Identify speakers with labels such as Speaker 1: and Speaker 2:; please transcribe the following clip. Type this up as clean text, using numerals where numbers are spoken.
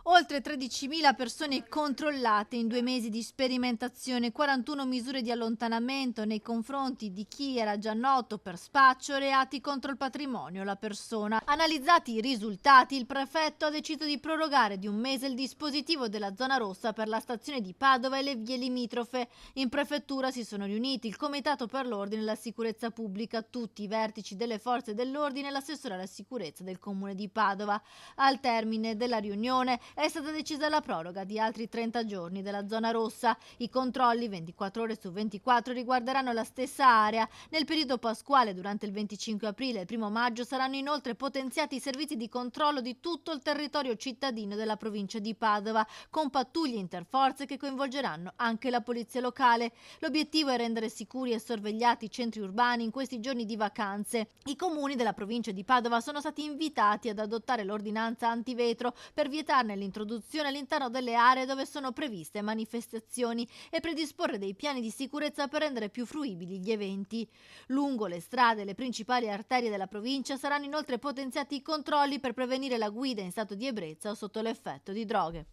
Speaker 1: Oltre 13.000 persone controllate in 2 mesi di sperimentazione, 41 misure di allontanamento nei confronti di chi era già noto per spaccio, reati contro il patrimonio o la persona. Analizzati i risultati, il prefetto ha deciso di prorogare di 1 mese il dispositivo della zona rossa per la stazione di Padova e le vie limitrofe. In prefettura si sono riuniti il Comitato per l'Ordine e la Sicurezza Pubblica, tutti i vertici delle forze dell'ordine e l'assessore alla sicurezza del Comune di Padova. Al termine della riunione è stata decisa la proroga di altri 30 giorni della zona rossa. I controlli 24 ore su 24 riguarderanno la stessa area. Nel periodo pasquale, durante il 25 aprile e il 1 maggio, saranno inoltre potenziati i servizi di controllo di tutto il territorio cittadino della provincia di Padova, con pattuglie interforze che coinvolgeranno anche la polizia locale. L'obiettivo è rendere sicuri e sorvegliati i centri urbani in questi giorni di vacanze. I comuni della provincia di Padova sono stati invitati ad adottare l'ordinanza antivetro per vietarne l'introduzione all'interno delle aree dove sono previste manifestazioni e predisporre dei piani di sicurezza per rendere più fruibili gli eventi. Lungo le strade e le principali arterie della provincia saranno inoltre potenziati i controlli per prevenire la guida in stato di ebbrezza o sotto l'effetto di droghe.